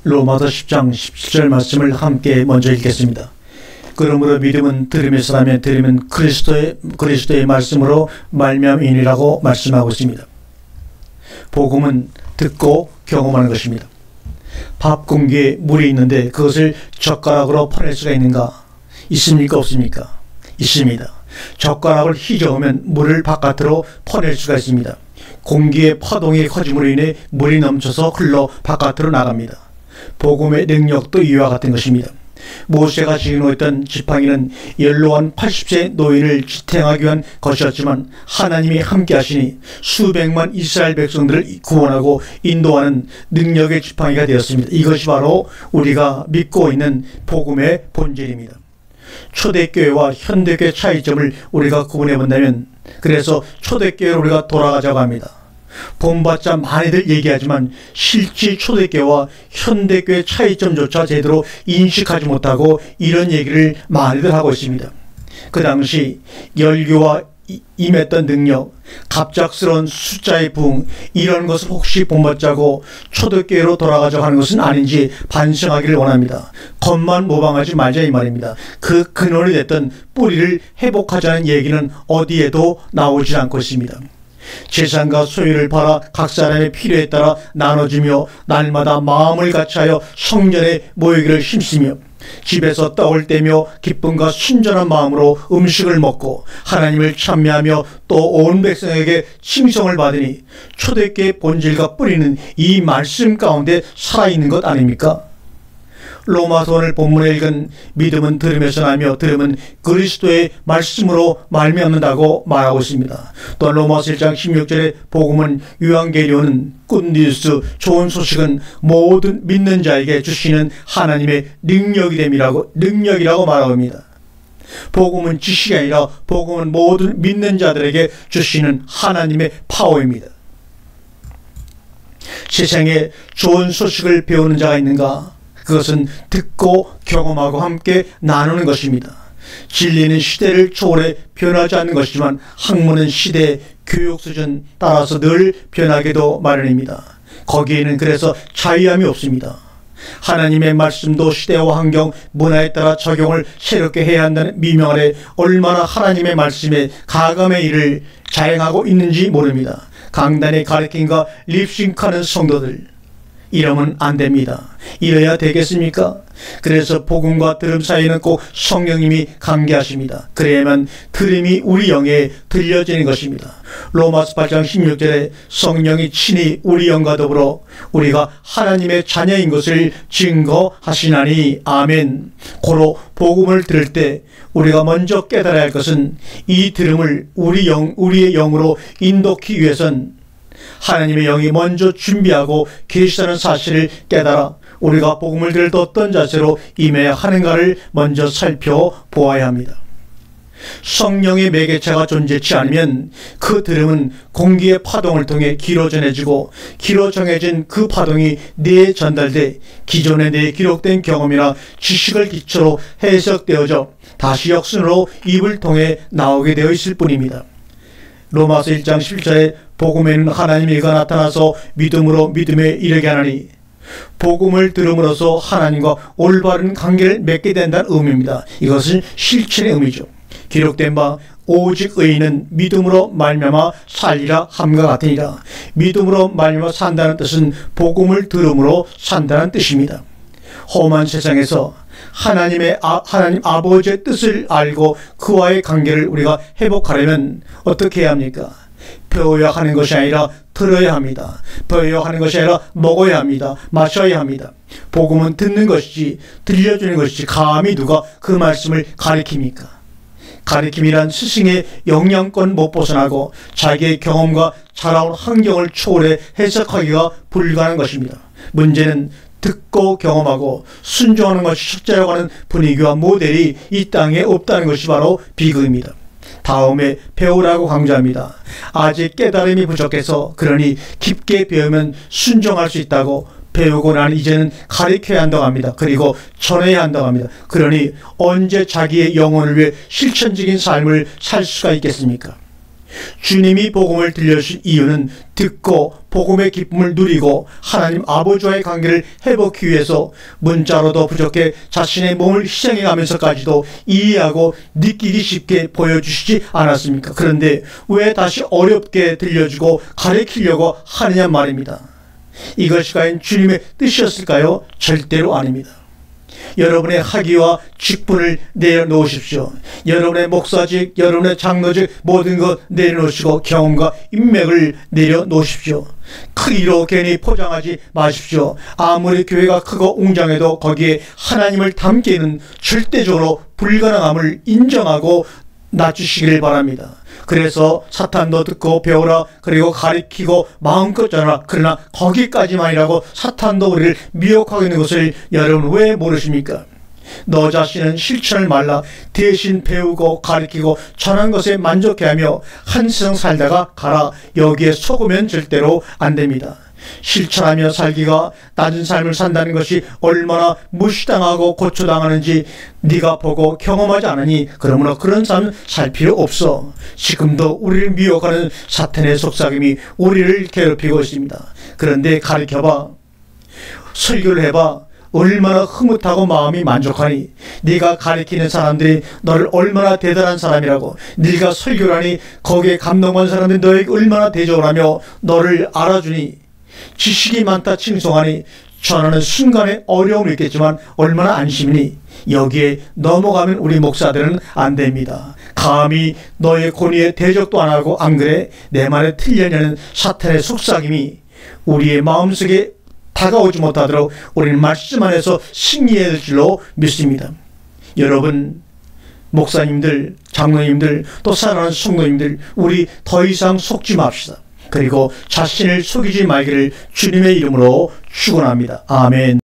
로마서 10장 17절 말씀을 함께 먼저 읽겠습니다. 그러므로 믿음은 들음에서 나며 들음은 그리스도의 말씀으로 말미암이니라고 말씀하고 있습니다. 복음은 듣고 경험하는 것입니다. 밥 공기에 물이 있는데 그것을 젓가락으로 퍼낼 수가 있는가? 있습니까? 없습니까? 있습니다. 젓가락을 휘저으면 물을 바깥으로 퍼낼 수가 있습니다. 공기의 파동이 커짐으로 인해 물이 넘쳐서 흘러 바깥으로 나갑니다. 복음의 능력도 이와 같은 것입니다. 모세가 지휘했던 지팡이는 연로한 80세 노인을 지탱하기 위한 것이었지만 하나님이 함께 하시니 수백만 이스라엘 백성들을 구원하고 인도하는 능력의 지팡이가 되었습니다. 이것이 바로 우리가 믿고 있는 복음의 본질입니다. 초대교회와 현대교회 차이점을 우리가 구분해 본다면, 그래서 초대교회로 우리가 돌아가자고 합니다. 본받자 많이들 얘기하지만 실제 초대교회와 현대교회 차이점조차 제대로 인식하지 못하고 이런 얘기를 많이들 하고 있습니다. 그 당시 열교와 임했던 능력, 갑작스러운 숫자의 부흥, 이런 것을 혹시 본받자고 초대교회로 돌아가자고 하는 것은 아닌지 반성하기를 원합니다. 겉만 모방하지 말자 이 말입니다. 그 근원이 됐던 뿌리를 회복하자는 얘기는 어디에도 나오지 않고 있습니다. 재산과 소유를 팔아 각 사람의 필요에 따라 나눠주며 날마다 마음을 같이하여 성전에 모이기를 힘쓰며 집에서 떡을 떼며 기쁨과 순전한 마음으로 음식을 먹고 하나님을 찬미하며 또 온 백성에게 칭송을 받으니 초대교회의 본질과 뿌리는 이 말씀 가운데 살아있는 것 아닙니까? 로마서 오늘 본문에 읽은 믿음은 들음에서 나며 들음은 그리스도의 말씀으로 말미암는다고 말하고 있습니다. 또 로마서 1장 16절에 복음은 유앙게리온은 굿뉴스, 좋은 소식은 모든 믿는 자에게 주시는 하나님의 능력이라고 말합니다. 복음은 지식이 아니라 복음은 모든 믿는 자들에게 주시는 하나님의 파워입니다. 세상에 좋은 소식을 배우는 자가 있는가? 그것은 듣고 경험하고 함께 나누는 것입니다. 진리는 시대를 초월해 변하지 않는 것이지만 학문은 시대, 교육 수준 따라서 늘 변하기도 마련입니다. 거기에는 그래서 자유함이 없습니다. 하나님의 말씀도 시대와 환경, 문화에 따라 적용을 새롭게 해야 한다는 미명 아래 얼마나 하나님의 말씀에 가감의 일을 자행하고 있는지 모릅니다. 강단의 가르침과 립싱크하는 성도들, 이러면 안 됩니다. 이래야 되겠습니까? 그래서 복음과 들음 사이에는 꼭 성령님이 관계하십니다. 그래야만 들음이 우리 영에 들려지는 것입니다. 로마서 8장 16절에 성령이 친히 우리 영과 더불어 우리가 하나님의 자녀인 것을 증거하시나니 아멘. 고로 복음을 들을 때 우리가 먼저 깨달아야 할 것은 이 들음을 우리의 영으로 인도하기 위해선 하나님의 영이 먼저 준비하고 계시다는 사실을 깨달아 우리가 복음을 들을 때 어떤 자세로 임해야 하는가를 먼저 살펴보아야 합니다. 성령의 매개체가 존재치 않으면 그 들음은 공기의 파동을 통해 귀로 전해지고 귀로 정해진 그 파동이 뇌에 전달돼 기존에 뇌에 기록된 경험이나 지식을 기초로 해석되어져 다시 역순으로 입을 통해 나오게 되어 있을 뿐입니다. 로마서 1장 11절에 복음에는 하나님의 의가 나타나서 믿음으로 믿음에 이르게 하나니, 복음을 들음으로써 하나님과 올바른 관계를 맺게 된다는 의미입니다. 이것은 실천의 의미죠. 기록된 바 오직 의인은 믿음으로 말미암아 살리라 함과 같으니라. 믿음으로 말미암아 산다는 뜻은 복음을 들음으로 산다는 뜻입니다. 험한 세상에서 하나님 아버지의 뜻을 알고 그와의 관계를 우리가 회복하려면 어떻게 해야 합니까? 배워야 하는 것이 아니라 들어야 합니다. 배워야 하는 것이 아니라 먹어야 합니다. 마셔야 합니다. 복음은 듣는 것이지 들려주는 것이지 감히 누가 그 말씀을 가리킵니까? 가리킴이란 스승의 영향권 못 벗어나고 자기의 경험과 자라온 환경을 초월해 해석하기가 불가능한 것입니다. 문제는 듣고 경험하고 순종하는 것이 첫째라고 하는 분위기와 모델이 이 땅에 없다는 것이 바로 비극입니다. 다음에 배우라고 강조합니다. 아직 깨달음이 부족해서 그러니 깊게 배우면 순종할 수 있다고, 배우고 난 이제는 가르쳐야 한다고 합니다. 그리고 전해야 한다고 합니다. 그러니 언제 자기의 영혼을 위해 실천적인 삶을 살 수가 있겠습니까? 주님이 복음을 들려주신 이유는 듣고 복음의 기쁨을 누리고 하나님 아버지와의 관계를 회복하기 위해서 문자로도 부족해 자신의 몸을 희생해 가면서까지도 이해하고 느끼기 쉽게 보여주시지 않았습니까? 그런데 왜 다시 어렵게 들려주고 가르치려고 하느냐 말입니다. 이것이 과연 주님의 뜻이었을까요? 절대로 아닙니다. 여러분의 학위와 직분을 내려놓으십시오. 여러분의 목사직, 여러분의 장로직 모든 것 내려놓으시고 경험과 인맥을 내려놓으십시오. 크기로 괜히 포장하지 마십시오. 아무리 교회가 크고 웅장해도 거기에 하나님을 담기에는 절대적으로 불가능함을 인정하고 낮추시기를 바랍니다. 그래서 사탄도 듣고 배우라, 그리고 가리키고 마음껏 전하라. 그러나 거기까지만이라고 사탄도 우리를 미혹하고 있는 것을 여러분 왜 모르십니까? 너 자신은 실천을 말라. 대신 배우고 가리키고 전한 것에 만족해하며 한 세상 살다가 가라. 여기에 속으면 절대로 안 됩니다. 실천하며 살기가 낮은 삶을 산다는 것이 얼마나 무시당하고 고초당하는지 네가 보고 경험하지 않으니 그러므로 그런 삶 살 필요 없어. 지금도 우리를 미혹하는 사탄의 속삭임이 우리를 괴롭히고 있습니다. 그런데 가르쳐봐, 설교를 해봐. 얼마나 흐뭇하고 마음이 만족하니? 네가 가르치는 사람들이 너를 얼마나 대단한 사람이라고, 네가 설교를 하니 거기에 감동받는 사람들이 너에게 얼마나 대접을 하며 너를 알아주니, 지식이 많다 칭송하니 전하는 순간에 어려움이 있겠지만 얼마나 안심이니? 여기에 넘어가면 우리 목사들은 안 됩니다. 감히 너의 권위에 대적도 안 하고 안 그래? 내 말에 틀리냐는 사탄의 속삭임이 우리의 마음속에 다가오지 못하도록 우리는 말씀 안에서 승리해야 될 줄로 믿습니다. 여러분, 목사님들, 장로님들, 또 사랑하는 성도님들, 우리 더 이상 속지 맙시다. 그리고 자신을 속이지 말기를 주님의 이름으로 축원합니다. 아멘.